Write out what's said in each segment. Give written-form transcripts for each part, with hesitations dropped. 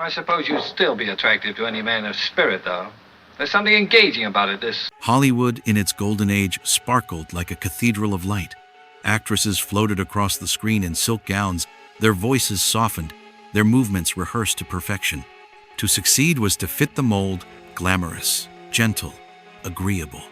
I suppose you'd still be attractive to any man of spirit, though. There's something engaging about it, this. Hollywood in its golden age sparkled like a cathedral of light. Actresses floated across the screen in silk gowns, their voices softened, their movements rehearsed to perfection. To succeed was to fit the mold, glamorous, gentle, agreeable.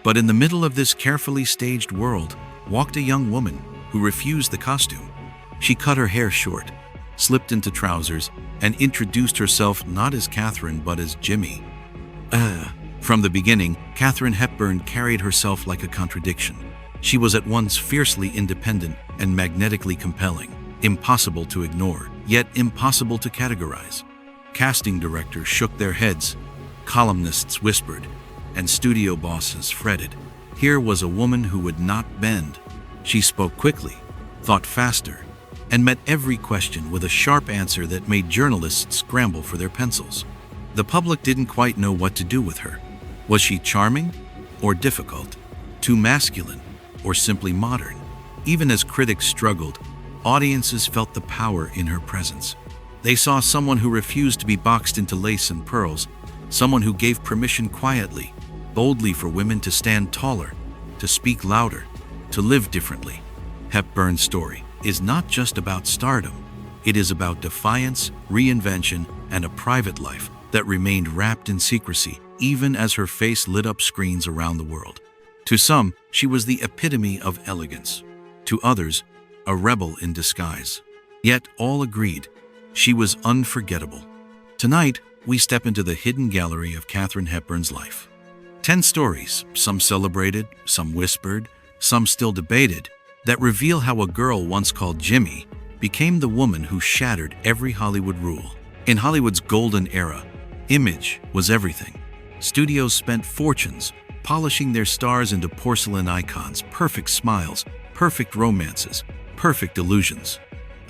But in the middle of this carefully staged world walked a young woman who refused the costume. She cut her hair short, slipped into trousers, and introduced herself not as Katharine but as Jimmy. From the beginning, Katharine Hepburn carried herself like a contradiction. She was at once fiercely independent and magnetically compelling, impossible to ignore, yet impossible to categorize. Casting directors shook their heads, columnists whispered, and studio bosses fretted. Here was a woman who would not bend. She spoke quickly, thought faster, and met every question with a sharp answer that made journalists scramble for their pencils. The public didn't quite know what to do with her. Was she charming or difficult? Too masculine or simply modern? Even as critics struggled, audiences felt the power in her presence. They saw someone who refused to be boxed into lace and pearls, someone who gave permission quietly, boldly for women to stand taller, to speak louder, to live differently. Hepburn's story is not just about stardom. It is about defiance, reinvention, and a private life that remained wrapped in secrecy, even as her face lit up screens around the world. To some, she was the epitome of elegance. To others, a rebel in disguise. Yet all agreed, she was unforgettable. Tonight, we step into the hidden gallery of Katharine Hepburn's life. 10 stories, some celebrated, some whispered, some still debated, that reveal how a girl once called Jimmy became the woman who shattered every Hollywood rule. In Hollywood's golden era, image was everything. Studios spent fortunes polishing their stars into porcelain icons, perfect smiles, perfect romances, perfect illusions.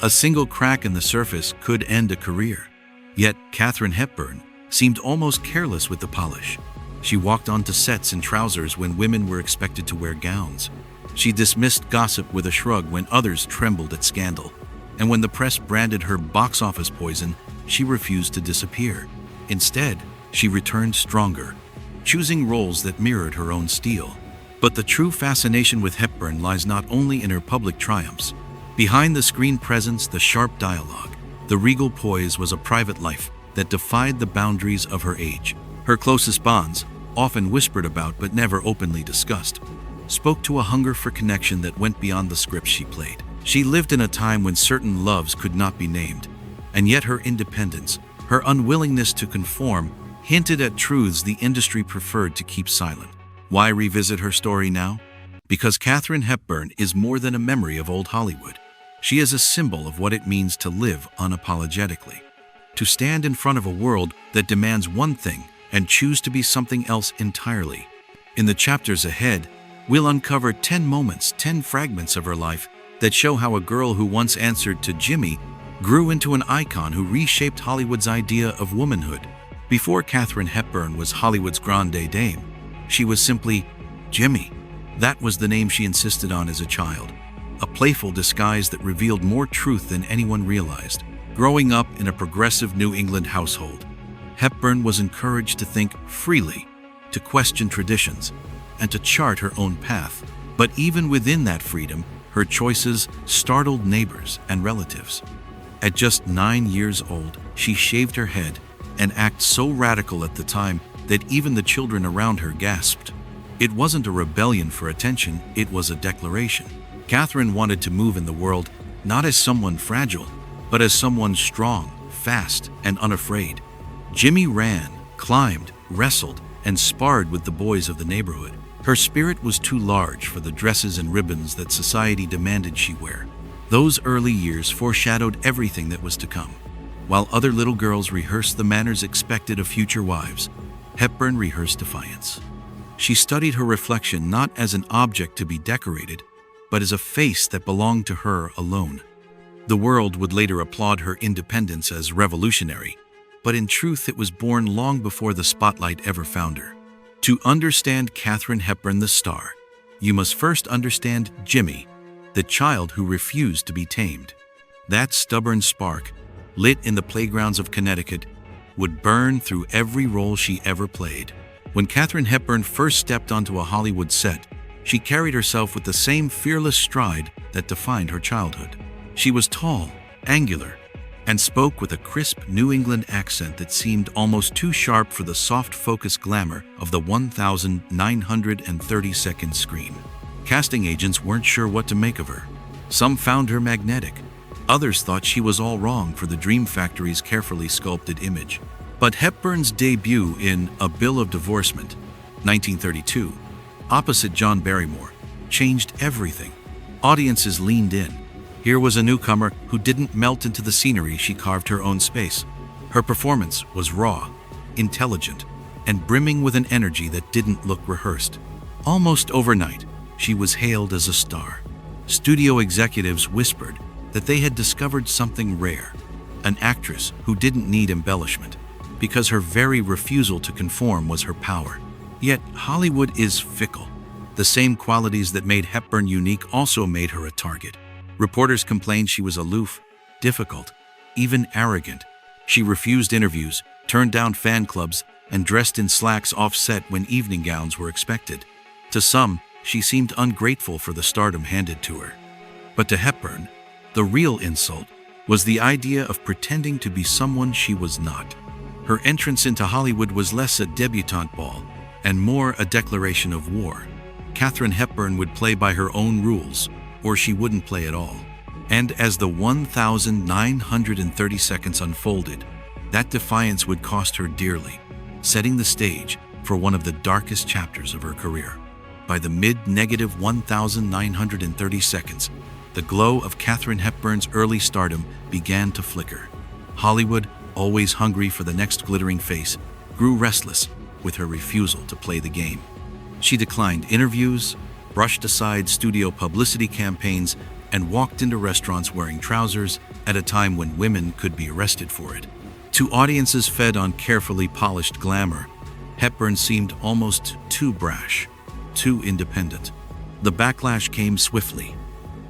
A single crack in the surface could end a career. Yet Katharine Hepburn seemed almost careless with the polish. She walked onto sets in trousers when women were expected to wear gowns. She dismissed gossip with a shrug when others trembled at scandal. And when the press branded her box office poison, she refused to disappear. Instead, she returned stronger, choosing roles that mirrored her own steel. But the true fascination with Hepburn lies not only in her public triumphs. Behind the screen presence, the sharp dialogue, the regal poise was a private life that defied the boundaries of her age. Her closest bonds, often whispered about but never openly discussed, spoke to a hunger for connection that went beyond the scripts she played. She lived in a time when certain loves could not be named, and yet her independence, her unwillingness to conform, hinted at truths the industry preferred to keep silent. Why revisit her story now? Because Katharine Hepburn is more than a memory of old Hollywood. She is a symbol of what it means to live unapologetically, to stand in front of a world that demands one thing and choose to be something else entirely. In the chapters ahead, we'll uncover 10 moments, 10 fragments of her life that show how a girl who once answered to Jimmy grew into an icon who reshaped Hollywood's idea of womanhood. Before Katharine Hepburn was Hollywood's grande dame, she was simply Jimmy. That was the name she insisted on as a child, a playful disguise that revealed more truth than anyone realized. Growing up in a progressive New England household, Hepburn was encouraged to think freely, to question traditions, and to chart her own path. But even within that freedom, her choices startled neighbors and relatives. At just 9 years old, she shaved her head, an act so radical at the time that even the children around her gasped. It wasn't a rebellion for attention, it was a declaration. Katharine wanted to move in the world not as someone fragile, but as someone strong, fast, and unafraid. Jimmy ran, climbed, wrestled, and sparred with the boys of the neighborhood. Her spirit was too large for the dresses and ribbons that society demanded she wear. Those early years foreshadowed everything that was to come. While other little girls rehearsed the manners expected of future wives, Hepburn rehearsed defiance. She studied her reflection not as an object to be decorated, but as a face that belonged to her alone. The world would later applaud her independence as revolutionary, but in truth it was born long before the spotlight ever found her. To understand Katharine Hepburn the star, you must first understand Jimmy, the child who refused to be tamed. That stubborn spark, lit in the playgrounds of Connecticut, would burn through every role she ever played. When Katharine Hepburn first stepped onto a Hollywood set, she carried herself with the same fearless stride that defined her childhood. She was tall, angular, and spoke with a crisp New England accent that seemed almost too sharp for the soft-focused glamour of the 1,930-second screen. Casting agents weren't sure what to make of her. Some found her magnetic. Others thought she was all wrong for the Dream Factory's carefully sculpted image. But Hepburn's debut in A Bill of Divorcement, 1932, opposite John Barrymore, changed everything. Audiences leaned in. Here was a newcomer who didn't melt into the scenery. She carved her own space. Her performance was raw, intelligent, and brimming with an energy that didn't look rehearsed. Almost overnight, she was hailed as a star. Studio executives whispered that they had discovered something rare, an actress who didn't need embellishment, because her very refusal to conform was her power. Yet Hollywood is fickle. The same qualities that made Hepburn unique also made her a target. Reporters complained she was aloof, difficult, even arrogant. She refused interviews, turned down fan clubs, and dressed in slacks off-set when evening gowns were expected. To some, she seemed ungrateful for the stardom handed to her. But to Hepburn, the real insult was the idea of pretending to be someone she was not. Her entrance into Hollywood was less a debutante ball and more a declaration of war. Katharine Hepburn would play by her own rules, or she wouldn't play at all. And as the 1,930 seconds unfolded, that defiance would cost her dearly, setting the stage for one of the darkest chapters of her career. By the mid-1,930 seconds, the glow of Katharine Hepburn's early stardom began to flicker. Hollywood, always hungry for the next glittering face, grew restless with her refusal to play the game. She declined interviews, brushed aside studio publicity campaigns, and walked into restaurants wearing trousers at a time when women could be arrested for it. To audiences fed on carefully polished glamour, Hepburn seemed almost too brash, too independent. The backlash came swiftly.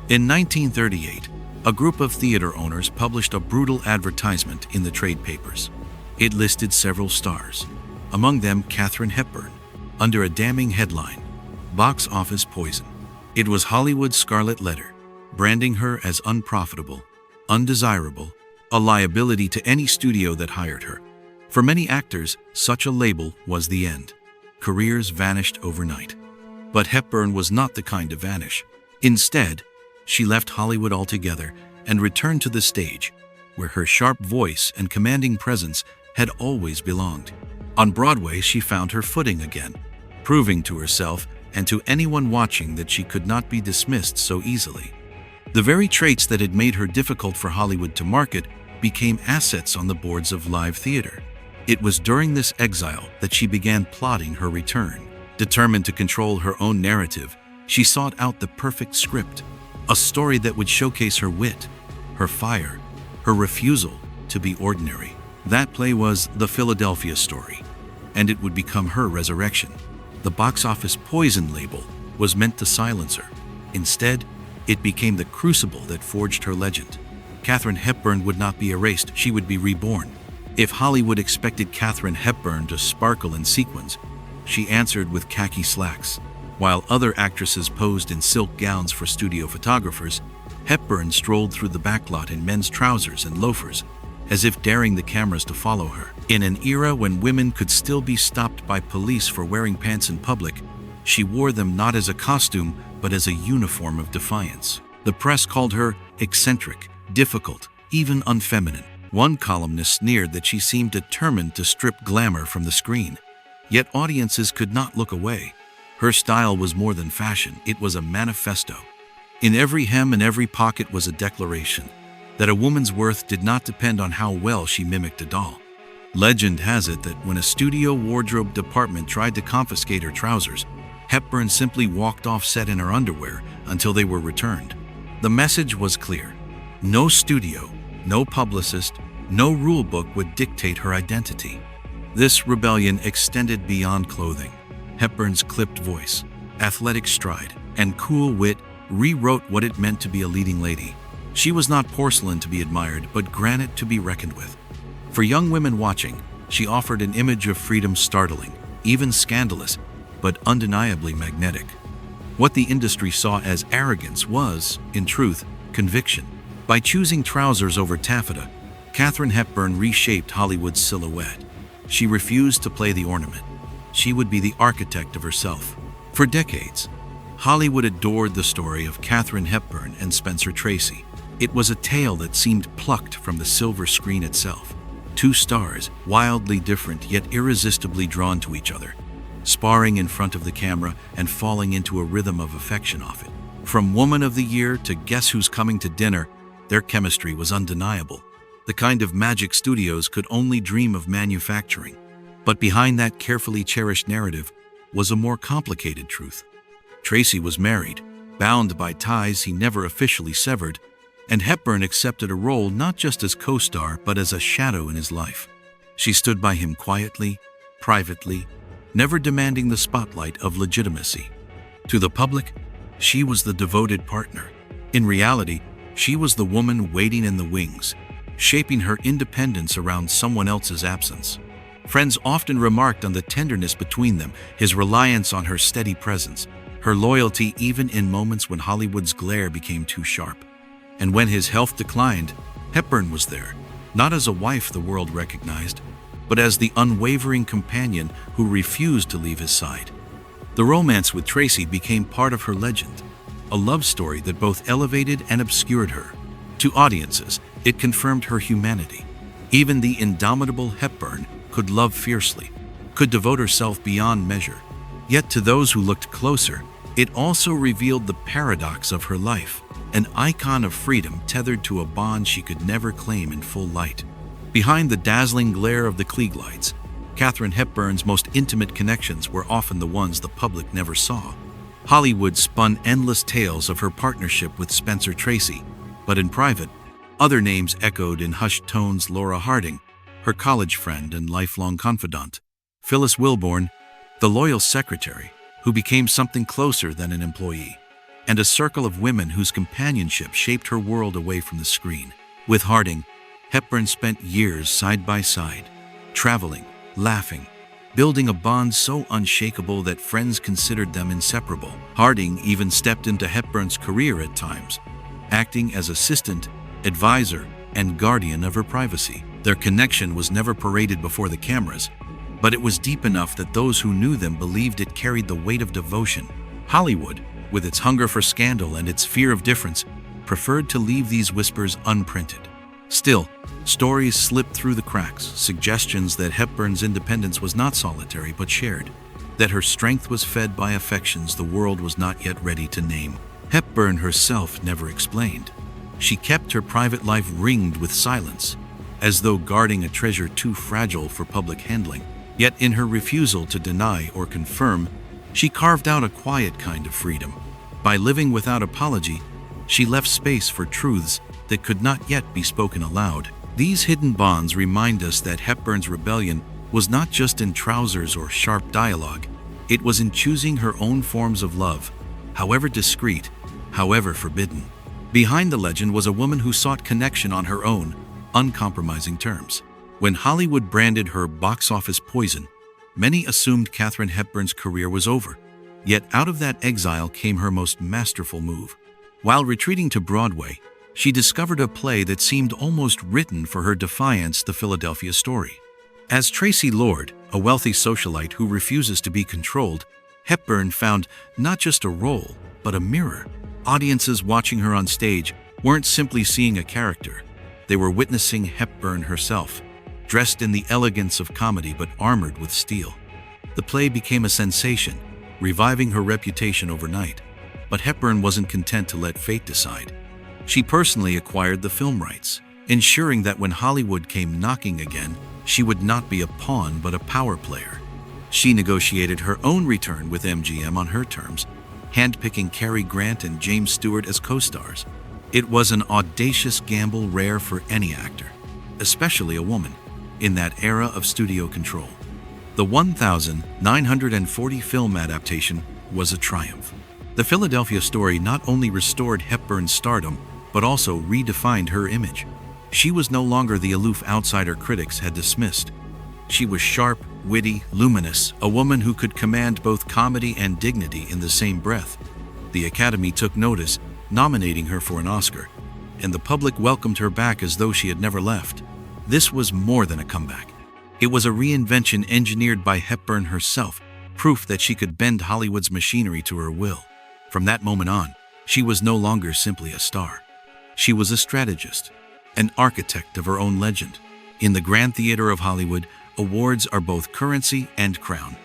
In 1938, a group of theater owners published a brutal advertisement in the trade papers. It listed several stars, among them Katharine Hepburn, under a damning headline, "Box Office Poison." It was Hollywood's scarlet letter, branding her as unprofitable, undesirable, a liability to any studio that hired her. For many actors, such a label was the end. Careers vanished overnight. But Hepburn was not the kind to vanish. Instead, she left Hollywood altogether and returned to the stage, where her sharp voice and commanding presence had always belonged. On Broadway, she found her footing again, proving to herself and to anyone watching that she could not be dismissed so easily. The very traits that had made her difficult for Hollywood to market became assets on the boards of live theater. It was during this exile that she began plotting her return. Determined to control her own narrative, she sought out the perfect script, a story that would showcase her wit, her fire, her refusal to be ordinary. That play was The Philadelphia Story, and it would become her resurrection. The Box Office Poison label was meant to silence her. Instead, it became the crucible that forged her legend. Katharine Hepburn would not be erased, she would be reborn. If Hollywood expected Katharine Hepburn to sparkle in sequins, she answered with khaki slacks. While other actresses posed in silk gowns for studio photographers, Hepburn strolled through the backlot in men's trousers and loafers, as if daring the cameras to follow her. In an era when women could still be stopped by police for wearing pants in public, she wore them not as a costume, but as a uniform of defiance. The press called her eccentric, difficult, even unfeminine. One columnist sneered that she seemed determined to strip glamour from the screen. Yet audiences could not look away. Her style was more than fashion, it was a manifesto. In every hem and every pocket was a declaration that a woman's worth did not depend on how well she mimicked a doll. Legend has it that when a studio wardrobe department tried to confiscate her trousers, Hepburn simply walked off set in her underwear until they were returned. The message was clear. No studio, no publicist, no rule book would dictate her identity. This rebellion extended beyond clothing. Hepburn's clipped voice, athletic stride, and cool wit rewrote what it meant to be a leading lady. She was not porcelain to be admired, but granite to be reckoned with. For young women watching, she offered an image of freedom startling, even scandalous, but undeniably magnetic. What the industry saw as arrogance was, in truth, conviction. By choosing trousers over taffeta, Katharine Hepburn reshaped Hollywood's silhouette. She refused to play the ornament. She would be the architect of herself. For decades, Hollywood adored the story of Katharine Hepburn and Spencer Tracy. It was a tale that seemed plucked from the silver screen itself. Two stars, wildly different yet irresistibly drawn to each other, sparring in front of the camera and falling into a rhythm of affection off it. From Woman of the Year to Guess Who's Coming to Dinner, their chemistry was undeniable, the kind of magic studios could only dream of manufacturing. But behind that carefully cherished narrative was a more complicated truth. Tracy was married, bound by ties he never officially severed, and Hepburn accepted a role not just as co-star but as a shadow in his life. She stood by him quietly, privately, never demanding the spotlight of legitimacy. To the public, she was the devoted partner. In reality, she was the woman waiting in the wings, shaping her independence around someone else's absence. Friends often remarked on the tenderness between them, his reliance on her steady presence, her loyalty even in moments when Hollywood's glare became too sharp. And when his health declined, Hepburn was there, not as a wife the world recognized, but as the unwavering companion who refused to leave his side. The romance with Tracy became part of her legend, a love story that both elevated and obscured her. To audiences, it confirmed her humanity. Even the indomitable Hepburn could love fiercely, could devote herself beyond measure. Yet to those who looked closer, it also revealed the paradox of her life, an icon of freedom tethered to a bond she could never claim in full light. Behind the dazzling glare of the Klieg lights, Katharine Hepburn's most intimate connections were often the ones the public never saw. Hollywood spun endless tales of her partnership with Spencer Tracy, but in private, other names echoed in hushed tones: Laura Harding, her college friend and lifelong confidant; Phyllis Wilborn, the loyal secretary, who became something closer than an employee; and a circle of women whose companionship shaped her world away from the screen. With Harding, Hepburn spent years side by side, traveling, laughing, building a bond so unshakable that friends considered them inseparable. Harding even stepped into Hepburn's career at times, acting as assistant, advisor, and guardian of her privacy. Their connection was never paraded before the cameras, but it was deep enough that those who knew them believed it carried the weight of devotion. Hollywood, with its hunger for scandal and its fear of difference, preferred to leave these whispers unprinted. Still, stories slipped through the cracks, suggestions that Hepburn's independence was not solitary but shared, that her strength was fed by affections the world was not yet ready to name. Hepburn herself never explained. She kept her private life ringed with silence, as though guarding a treasure too fragile for public handling. Yet in her refusal to deny or confirm, she carved out a quiet kind of freedom. By living without apology, she left space for truths that could not yet be spoken aloud. These hidden bonds remind us that Hepburn's rebellion was not just in trousers or sharp dialogue. It was in choosing her own forms of love, however discreet, however forbidden. Behind the legend was a woman who sought connection on her own, uncompromising terms. When Hollywood branded her box office poison, many assumed Katharine Hepburn's career was over. Yet out of that exile came her most masterful move. While retreating to Broadway, she discovered a play that seemed almost written for her. Defiance, the Philadelphia Story. As Tracy Lord, a wealthy socialite who refuses to be controlled, Hepburn found not just a role, but a mirror. Audiences watching her on stage weren't simply seeing a character. They were witnessing Hepburn herself, dressed in the elegance of comedy but armored with steel. The play became a sensation, reviving her reputation overnight. But Hepburn wasn't content to let fate decide. She personally acquired the film rights, ensuring that when Hollywood came knocking again, she would not be a pawn but a power player. She negotiated her own return with MGM on her terms, handpicking Cary Grant and James Stewart as co-stars. It was an audacious gamble rare for any actor, especially a woman, in that era of studio control. The 1,940 film adaptation was a triumph. The Philadelphia Story not only restored Hepburn's stardom, but also redefined her image. She was no longer the aloof outsider critics had dismissed. She was sharp, witty, luminous, a woman who could command both comedy and dignity in the same breath. The Academy took notice, nominating her for an Oscar, and the public welcomed her back as though she had never left. This was more than a comeback. It was a reinvention engineered by Hepburn herself, proof that she could bend Hollywood's machinery to her will. From that moment on, she was no longer simply a star. She was a strategist, an architect of her own legend. In the grand theater of Hollywood, awards are both currency and crown.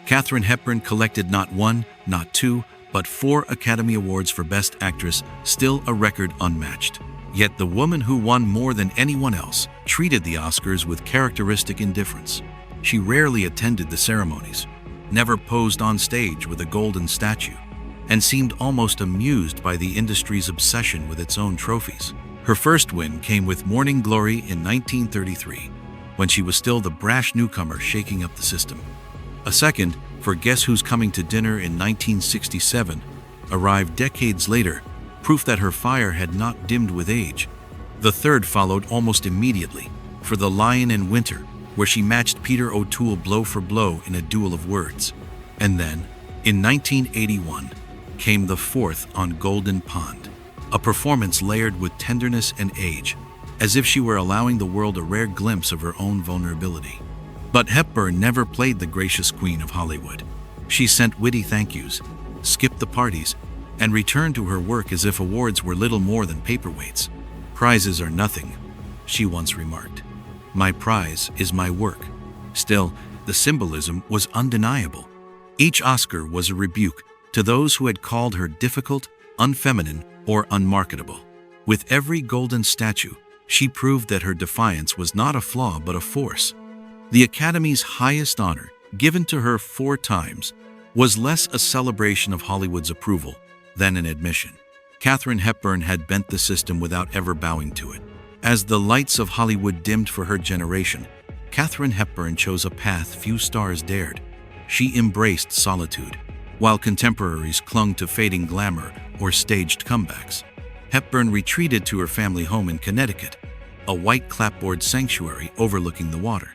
Katharine Hepburn collected not one, not two, but 4 Academy Awards for Best Actress, still a record unmatched. Yet the woman who won more than anyone else treated the Oscars with characteristic indifference. She rarely attended the ceremonies, never posed on stage with a golden statue, and seemed almost amused by the industry's obsession with its own trophies. Her first win came with Morning Glory in 1933, when she was still the brash newcomer shaking up the system. A second, for Guess Who's Coming to Dinner in 1967, arrived decades later, proof that her fire had not dimmed with age. The third followed almost immediately, for The Lion in Winter, where she matched Peter O'Toole blow for blow in a duel of words. And then, in 1981, came the fourth on Golden Pond, a performance layered with tenderness and age, as if she were allowing the world a rare glimpse of her own vulnerability. But Hepburn never played the gracious queen of Hollywood. She sent witty thank yous, skipped the parties, and returned to her work as if awards were little more than paperweights. "Prizes are nothing," she once remarked. "My prize is my work." Still, the symbolism was undeniable. Each Oscar was a rebuke to those who had called her difficult, unfeminine, or unmarketable. With every golden statue, she proved that her defiance was not a flaw but a force. The Academy's highest honor, given to her 4 times, was less a celebration of Hollywood's approval than an admission. Katharine Hepburn had bent the system without ever bowing to it. As the lights of Hollywood dimmed for her generation, Katharine Hepburn chose a path few stars dared. She embraced solitude, while contemporaries clung to fading glamour or staged comebacks. Hepburn retreated to her family home in Connecticut, a white clapboard sanctuary overlooking the water.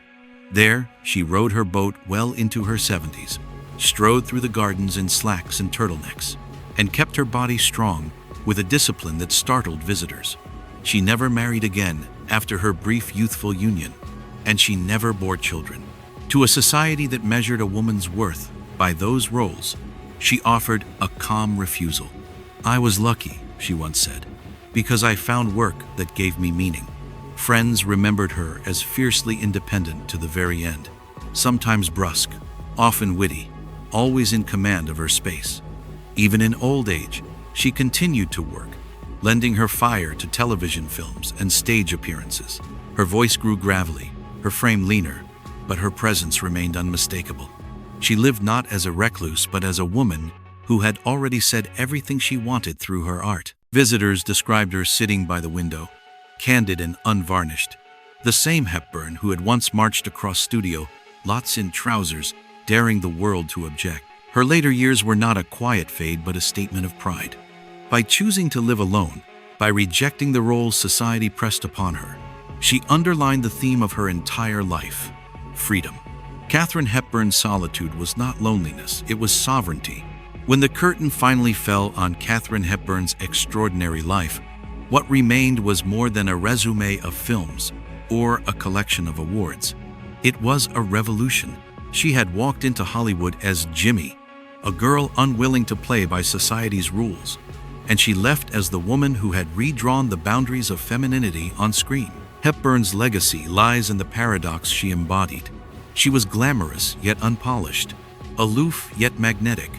There, she rowed her boat well into her 70s, strode through the gardens in slacks and turtlenecks, and kept her body strong with a discipline that startled visitors. She never married again after her brief youthful union, and she never bore children. To a society that measured a woman's worth by those roles, she offered a calm refusal. "I was lucky," she once said, "because I found work that gave me meaning." Friends remembered her as fiercely independent to the very end, sometimes brusque, often witty, always in command of her space. Even in old age, she continued to work, lending her fire to television films and stage appearances. Her voice grew gravelly, her frame leaner, but her presence remained unmistakable. She lived not as a recluse but as a woman who had already said everything she wanted through her art. Visitors described her sitting by the window, candid and unvarnished, the same Hepburn who had once marched across studio lots in trousers, daring the world to object. Her later years were not a quiet fade but a statement of pride. By choosing to live alone, by rejecting the roles society pressed upon her, she underlined the theme of her entire life: freedom. Katharine Hepburn's solitude was not loneliness, it was sovereignty. When the curtain finally fell on Katharine Hepburn's extraordinary life, what remained was more than a resume of films or a collection of awards. It was a revolution. She had walked into Hollywood as Jimmy, a girl unwilling to play by society's rules, and she left as the woman who had redrawn the boundaries of femininity on screen. Hepburn's legacy lies in the paradox she embodied. She was glamorous yet unpolished, aloof yet magnetic,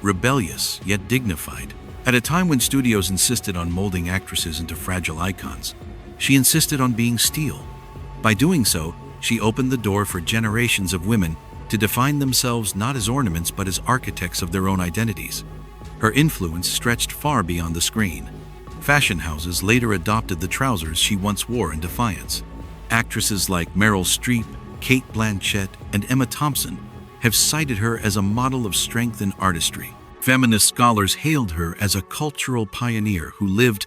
rebellious yet dignified. At a time when studios insisted on molding actresses into fragile icons, she insisted on being steel. By doing so, she opened the door for generations of women to define themselves not as ornaments but as architects of their own identities. Her influence stretched far beyond the screen. Fashion houses later adopted the trousers she once wore in defiance. Actresses like Meryl Streep, Kate Blanchett, and Emma Thompson have cited her as a model of strength and artistry. Feminist scholars hailed her as a cultural pioneer who lived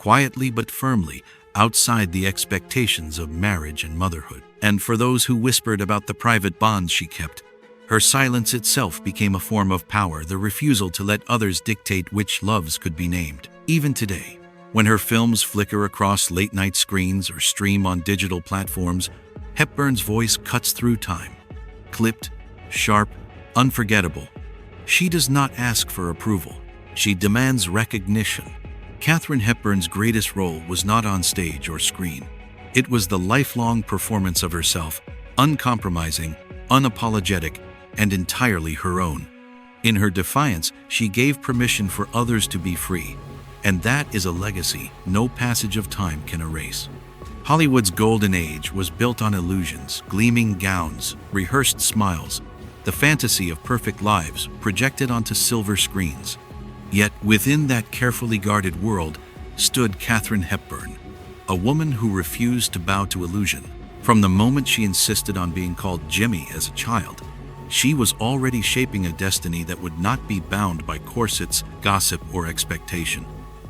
quietly but firmly, outside the expectations of marriage and motherhood. And for those who whispered about the private bonds she kept, her silence itself became a form of power, the refusal to let others dictate which loves could be named. Even today, when her films flicker across late-night screens or stream on digital platforms, Hepburn's voice cuts through time. Clipped, sharp, unforgettable. She does not ask for approval. She demands recognition. Katharine Hepburn's greatest role was not on stage or screen. It was the lifelong performance of herself, uncompromising, unapologetic, and entirely her own. In her defiance, she gave permission for others to be free, and that is a legacy no passage of time can erase. Hollywood's golden age was built on illusions, gleaming gowns, rehearsed smiles, the fantasy of perfect lives projected onto silver screens. Yet within that carefully guarded world stood Katharine Hepburn, a woman who refused to bow to illusion. From the moment she insisted on being called Jimmy as a child, she was already shaping a destiny that would not be bound by corsets, gossip, or expectation.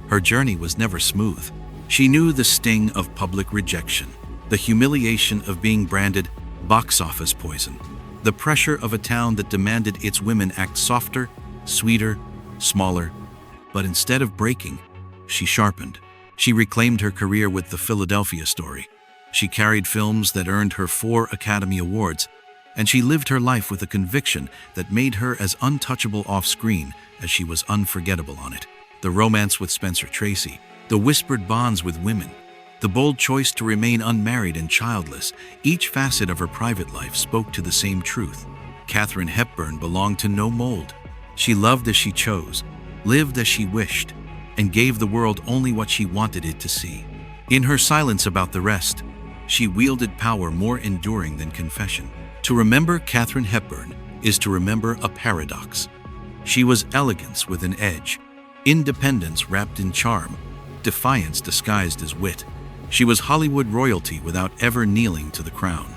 Her journey was never smooth. She knew the sting of public rejection, the humiliation of being branded box office poison, the pressure of a town that demanded its women act softer, sweeter, smaller. But instead of breaking, she sharpened. She reclaimed her career with The Philadelphia Story. She carried films that earned her 4 Academy Awards, and she lived her life with a conviction that made her as untouchable off-screen as she was unforgettable on it. The romance with Spencer Tracy, the whispered bonds with women, the bold choice to remain unmarried and childless, each facet of her private life spoke to the same truth. Katharine Hepburn belonged to no mold. She loved as she chose, lived as she wished, and gave the world only what she wanted it to see. In her silence about the rest, she wielded power more enduring than confession. To remember Katharine Hepburn is to remember a paradox. She was elegance with an edge, independence wrapped in charm, defiance disguised as wit. She was Hollywood royalty without ever kneeling to the crown.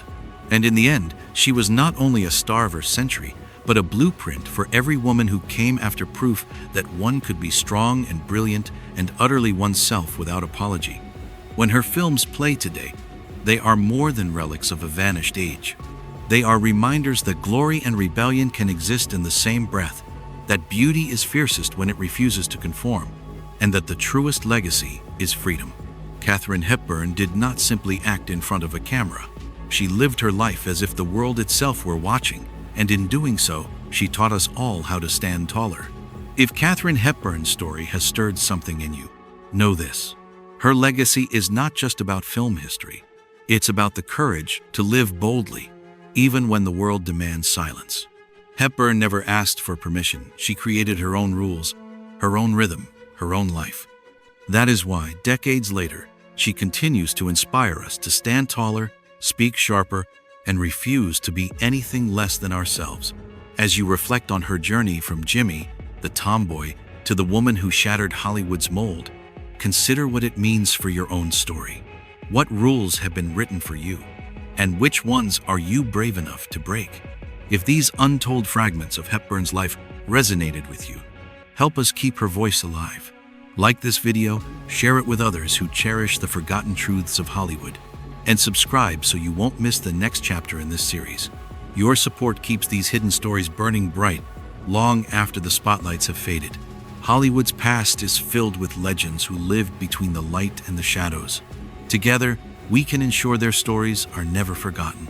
And in the end, she was not only a star of her century, but a blueprint for every woman who came after, proof that one could be strong and brilliant and utterly oneself without apology. When her films play today, they are more than relics of a vanished age. They are reminders that glory and rebellion can exist in the same breath, that beauty is fiercest when it refuses to conform, and that the truest legacy is freedom. Katharine Hepburn did not simply act in front of a camera. She lived her life as if the world itself were watching, and in doing so, she taught us all how to stand taller. If Katharine Hepburn's story has stirred something in you, know this: her legacy is not just about film history. It's about the courage to live boldly, even when the world demands silence. Hepburn never asked for permission. She created her own rules, her own rhythm, her own life. That is why, decades later, she continues to inspire us to stand taller, speak sharper, and refuse to be anything less than ourselves. As you reflect on her journey from Jimmy, the tomboy, to the woman who shattered Hollywood's mold, consider what it means for your own story. What rules have been written for you? And which ones are you brave enough to break? If these untold fragments of Hepburn's life resonated with you, help us keep her voice alive. Like this video, share it with others who cherish the forgotten truths of Hollywood, and subscribe so you won't miss the next chapter in this series. Your support keeps these hidden stories burning bright, long after the spotlights have faded. Hollywood's past is filled with legends who lived between the light and the shadows. Together, we can ensure their stories are never forgotten.